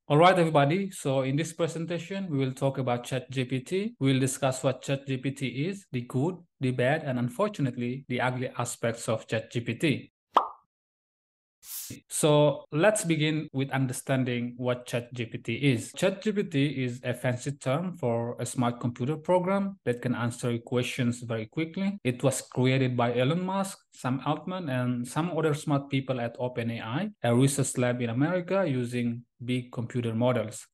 All right, everybody. So in this presentation, we will talk about ChatGPT. We will discuss what ChatGPT is, the good, the bad, and unfortunately, the ugly aspects of ChatGPT. So let's begin with understanding what ChatGPT is. ChatGPT is a fancy term for a smart computer program that can answer questions very quickly. It was created by Elon Musk, Sam Altman, and some other smart people at OpenAI, a research lab in America using big computer models.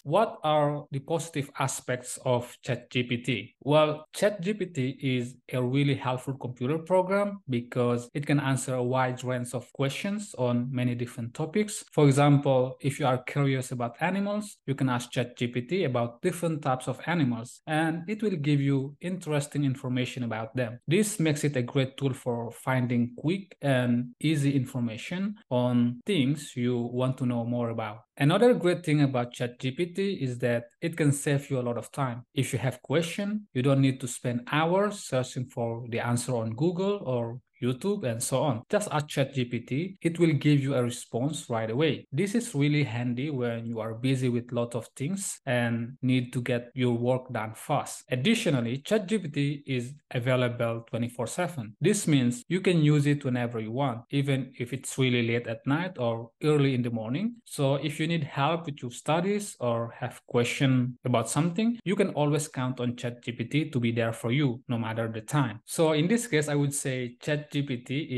What are the positive aspects of ChatGPT? Well, ChatGPT is a really helpful computer program because it can answer a wide range of questions on many different topics. For example, if you are curious about animals, you can ask ChatGPT about different types of animals, and it will give you interesting information about them. This makes it a great tool for finding quick and easy information on things you want to know more about. Another great thing about ChatGPT is that it can save you a lot of time. If you have a question, you don't need to spend hours searching for the answer on Google or YouTube, and so on. Just ask ChatGPT, it will give you a response right away. This is really handy when you are busy with a lot of things and need to get your work done fast. Additionally, ChatGPT is available 24/7. This means you can use it whenever you want, even if it's really late at night or early in the morning. So if you need help with your studies or have question about something, you can always count on ChatGPT to be there for you no matter the time. So in this case, I would say ChatGPT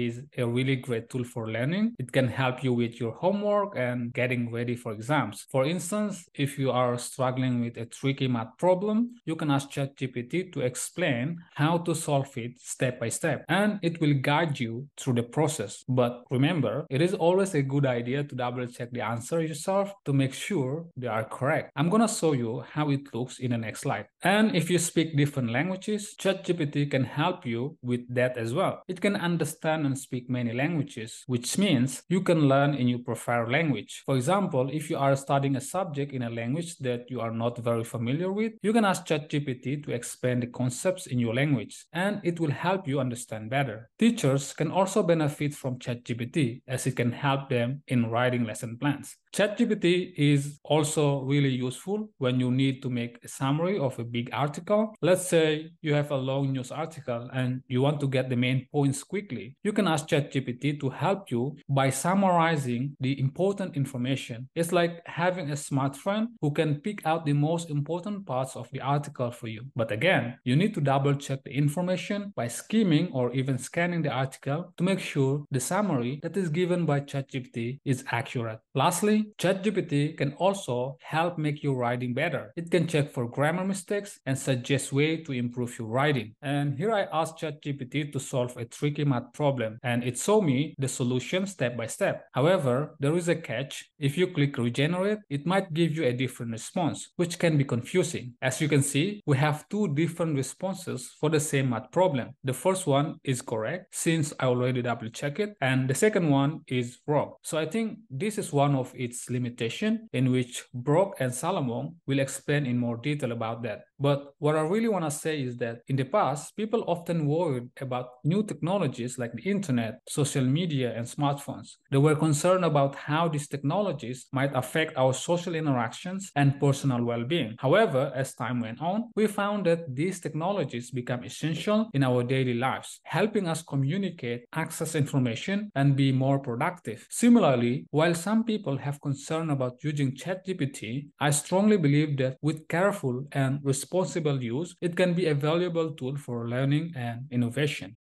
is a really great tool for learning. It can help you with your homework and getting ready for exams. For instance, if you are struggling with a tricky math problem, you can ask ChatGPT to explain how to solve it step by step, and it will guide you through the process. But remember, it is always a good idea to double check the answer yourself to make sure they are correct. I'm gonna show you how it looks in the next slide. And if you speak different languages, ChatGPT can help you with that as well. It can understand and speak many languages, which means you can learn in your preferred language. For example, if you are studying a subject in a language that you are not very familiar with, you can ask ChatGPT to explain the concepts in your language, and it will help you understand better. Teachers can also benefit from ChatGPT as it can help them in writing lesson plans. ChatGPT is also really useful when you need to make a summary of a big article. Let's say you have a long news article and you want to get the main points quickly. You can ask ChatGPT to help you by summarizing the important information. It's like having a smart friend who can pick out the most important parts of the article for you. But again, you need to double check the information by skimming or even scanning the article to make sure the summary that is given by ChatGPT is accurate. Lastly, ChatGPT can also help make your writing better. It can check for grammar mistakes and suggest ways to improve your writing. And here I asked ChatGPT to solve a tricky math problem, and it showed me the solution step by step. However, there is a catch. If you click regenerate, it might give you a different response, which can be confusing. As you can see, we have two different responses for the same math problem. The first one is correct since I already double checked it, and the second one is wrong. So I think this is one of its limitation, in which Brock and Salomon will explain in more detail about that. But what I really want to say is that in the past, people often worried about new technologies like the internet, social media, and smartphones. They were concerned about how these technologies might affect our social interactions and personal well-being. However, as time went on, we found that these technologies become essential in our daily lives, helping us communicate, access information, and be more productive. Similarly, while some people have concern about using ChatGPT, I strongly believe that with careful and responsible use, it can be a valuable tool for learning and innovation.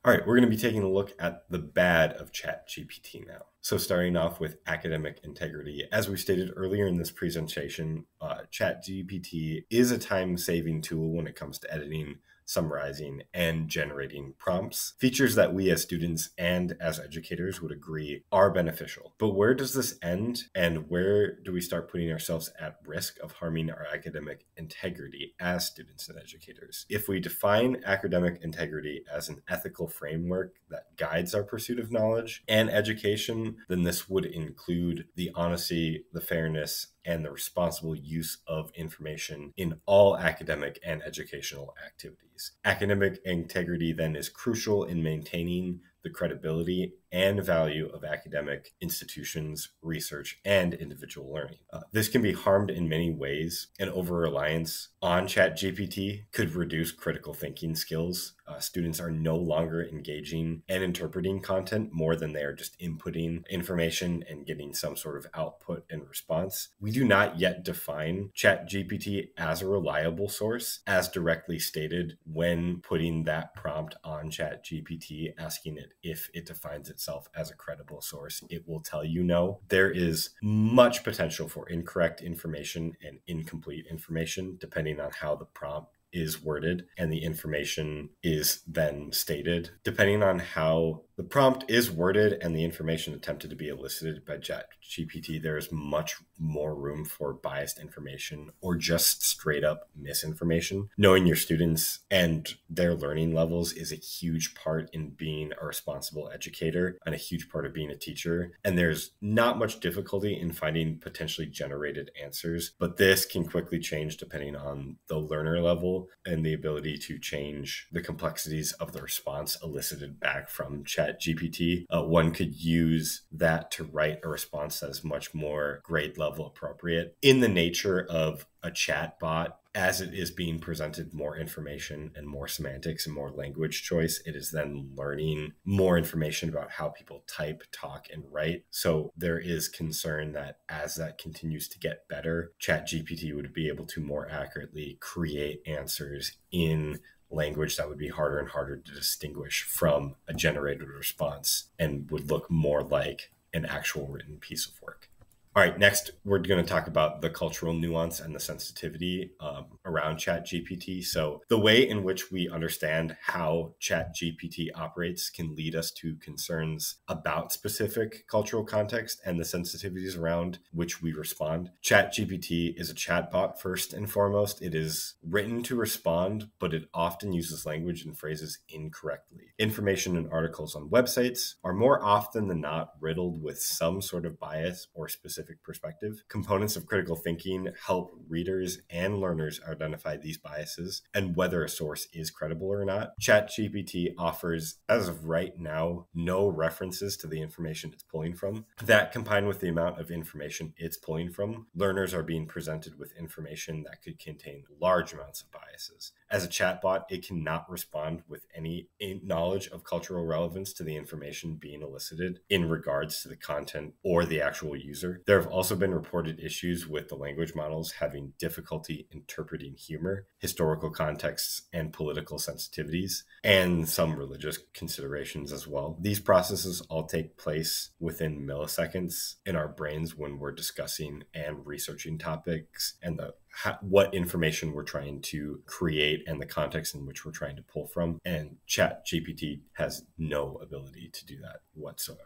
All right, we're going to be taking a look at the bad of ChatGPT now. So starting off with academic integrity. As we stated earlier in this presentation, ChatGPT is a time-saving tool when it comes to editing, summarizing, and generating prompts. Features that we as students and as educators would agree are beneficial. But where does this end, and where do we start putting ourselves at risk of harming our academic integrity as students and educators? If we define academic integrity as an ethical framework that guides our pursuit of knowledge and education, then this would include the honesty, the fairness, and the responsible use of information in all academic and educational activities. Academic integrity then is crucial in maintaining the credibility and value of academic institutions, research, and individual learning. This can be harmed in many ways, and over-reliance on ChatGPT could reduce critical thinking skills. Students are no longer engaging and interpreting content more than they are just inputting information and getting some sort of output and response. We do not yet define ChatGPT as a reliable source, as directly stated when putting that prompt on ChatGPT, asking it if it defines itself as a credible source. It will tell you no. There is much potential for incorrect information and incomplete information, depending on how the prompt is worded and the information is then stated. Depending on how the prompt is worded and the information attempted to be elicited by ChatGPT, there is much more room for biased information or just straight up misinformation. Knowing your students and their learning levels is a huge part in being a responsible educator and a huge part of being a teacher. And there's not much difficulty in finding potentially generated answers, but this can quickly change depending on the learner level and the ability to change the complexities of the response elicited back from ChatGPT. One could use that to write a response that is much more grade level appropriate. In the nature of a chat bot, as it is being presented more information and more semantics and more language choice, it is then learning more information about how people type, talk, and write. So there is concern that as that continues to get better, ChatGPT would be able to more accurately create answers in language that would be harder and harder to distinguish from a generated response and would look more like an actual written piece of work. All right, next, we're going to talk about the cultural nuance and the sensitivity around ChatGPT. So the way in which we understand how ChatGPT operates can lead us to concerns about specific cultural context and the sensitivities around which we respond. ChatGPT is a chatbot first and foremost. It is written to respond, but it often uses language and phrases incorrectly. Information and articles on websites are more often than not riddled with some sort of bias or specific perspective. Components of critical thinking help readers and learners identify these biases and whether a source is credible or not. ChatGPT offers, as of right now, no references to the information it's pulling from. That, combined with the amount of information it's pulling from, learners are being presented with information that could contain large amounts of biases. As a chatbot, it cannot respond with any knowledge of cultural relevance to the information being elicited in regards to the content or the actual user. There have also been reported issues with the language models having difficulty interpreting humor, historical contexts, and political sensitivities, and some religious considerations as well. These processes all take place within milliseconds in our brains when we're discussing and researching topics and what information we're trying to create and the context in which we're trying to pull from. And ChatGPT has no ability to do that whatsoever.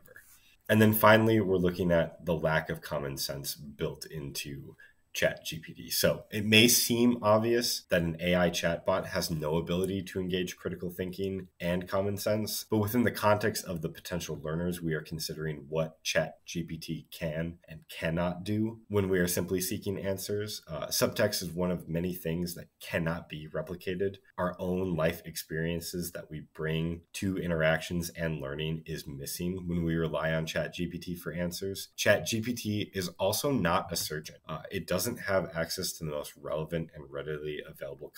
And then finally, we're looking at the lack of common sense built into ChatGPT. So it may seem obvious that an AI chatbot has no ability to engage critical thinking and common sense, but within the context of the potential learners, we are considering what ChatGPT can and cannot do when we are simply seeking answers. Subtext is one of many things that cannot be replicated. Our own life experiences that we bring to interactions and learning is missing when we rely on ChatGPT for answers. ChatGPT is also not a search engine. It doesn't have access to the most relevant and readily available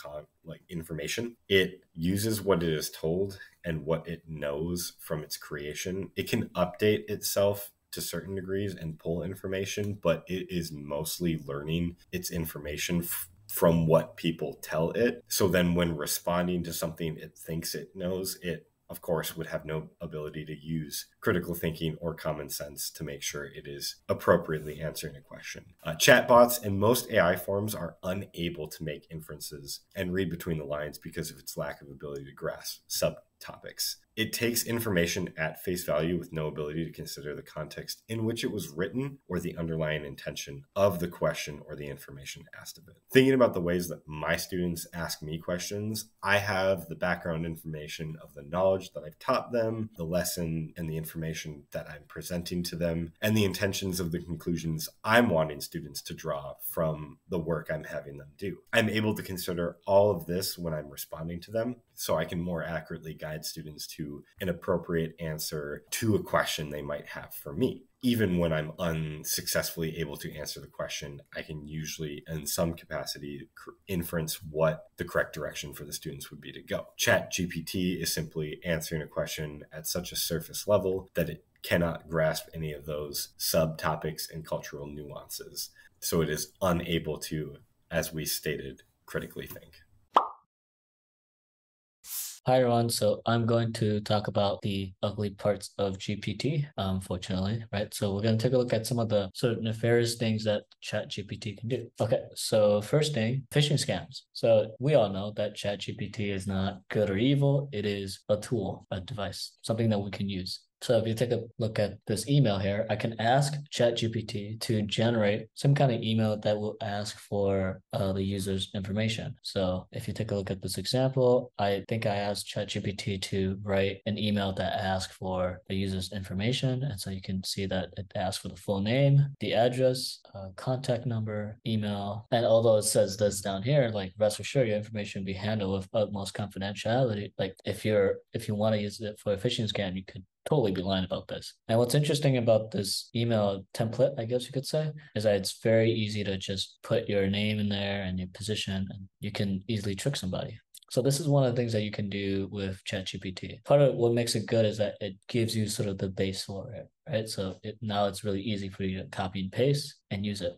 information. It uses what it is told and what it knows from its creation. It can update itself to certain degrees and pull information, but it is mostly learning its information from what people tell it. So then when responding to something it thinks it knows, it of course, would have no ability to use critical thinking or common sense to make sure it is appropriately answering a question. Chatbots and most AI forms are unable to make inferences and read between the lines because of its lack of ability to grasp subtopics. It takes information at face value with no ability to consider the context in which it was written or the underlying intention of the question or the information asked of it. Thinking about the ways that my students ask me questions, I have the background information of the knowledge that I've taught them, the lesson and the information that I'm presenting to them, and the intentions of the conclusions I'm wanting students to draw from the work I'm having them do. I'm able to consider all of this when I'm responding to them, so I can more accurately guide students to to an appropriate answer to a question they might have for me. Even when I'm unsuccessfully able to answer the question, I can usually, in some capacity, inference what the correct direction for the students would be to go. ChatGPT is simply answering a question at such a surface level that it cannot grasp any of those subtopics and cultural nuances. So it is unable to, as we stated, critically think. Hi everyone, so I'm going to talk about the ugly parts of GPT, unfortunately, right? So we're going to take a look at some of the sort of nefarious things that ChatGPT can do. Okay, so first thing, phishing scams. So we all know that ChatGPT is not good or evil. It is a tool, a device, something that we can use. So if you take a look at this email here, I can ask ChatGPT to generate some kind of email that will ask for the user's information. So if you take a look at this example, I think I asked ChatGPT to write an email that asks for the user's information. And so you can see that it asks for the full name, the address, contact number, email. And although it says this down here, like rest assured your information will be handled with utmost confidentiality. Like if you want to use it for a phishing scam, you could totally be lying about this. And what's interesting about this email template, I guess you could say, is that it's very easy to just put your name in there and your position, and you can easily trick somebody. So this is one of the things that you can do with ChatGPT. Part of what makes it good is that it gives you sort of the base for it, right? So now it's really easy for you to copy and paste and use it.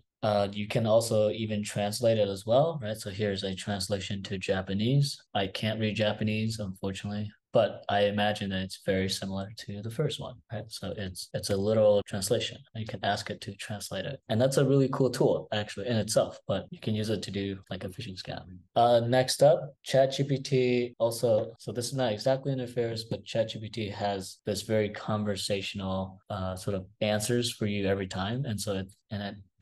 You can also even translate it as well, right? So here's a translation to Japanese. I can't read Japanese, unfortunately, but I imagine that it's very similar to the first one, right? So it's a literal translation. You can ask it to translate it. And that's a really cool tool, actually, in itself, but you can use it to do like a phishing scam. Next up, ChatGPT also, so this is not exactly nefarious, but ChatGPT has this very conversational sort of answers for you every time. And so it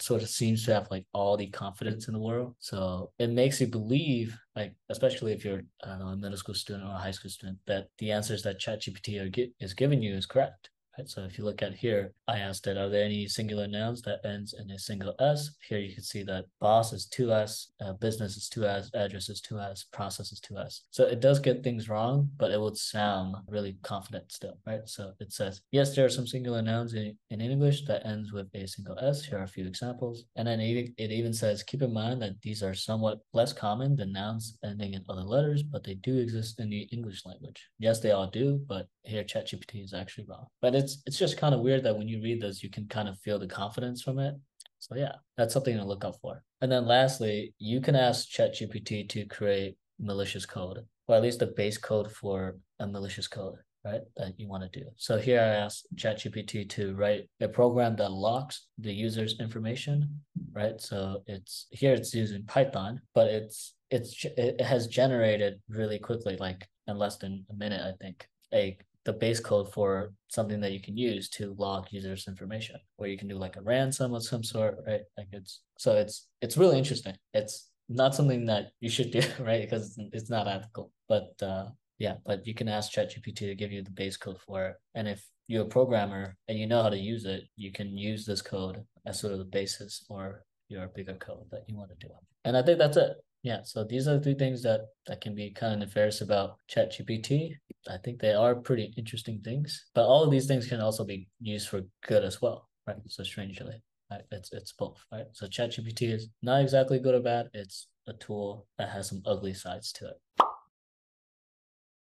sort of seems to have like all the confidence in the world. So it makes you believe, like, especially if you're, I don't know, a middle school student or a high school student, that the answers that ChatGPT is giving you is correct. Right? So if you look at here, I asked it, are there any singular nouns that ends in a single S? Here you can see that boss is 2S, business is 2S, address is 2S, process is 2S. So it does get things wrong, but it would sound really confident still, right? So it says, yes, there are some singular nouns in English that ends with a single S. Here are a few examples. And then it even says, keep in mind that these are somewhat less common than nouns ending in other letters, but they do exist in the English language. Yes, they all do, but here ChatGPT is actually wrong. But it's just kind of weird that when you read this, you can kind of feel the confidence from it. So yeah, that's something to look out for. And then lastly, you can ask ChatGPT to create malicious code, or at least the base code for a malicious code, right, that you want to do. So here I asked ChatGPT to write a program that locks the user's information, right? So it's using Python, but it has generated really quickly, like in less than a minute, I think, the base code for something that you can use to lock users' information, where you can do like a ransom of some sort, right? Like it's really interesting. It's not something that you should do, right? Because it's not ethical. But yeah, but you can ask ChatGPT to give you the base code for it. And if you're a programmer and you know how to use it, you can use this code as sort of the basis for your bigger code that you want to do. And I think that's it. Yeah, so these are the 3 things that can be kind of nefarious about ChatGPT. I think they are pretty interesting things, but all of these things can also be used for good as well, right? So strangely, right? It's both, right? So ChatGPT is not exactly good or bad. It's a tool that has some ugly sides to it.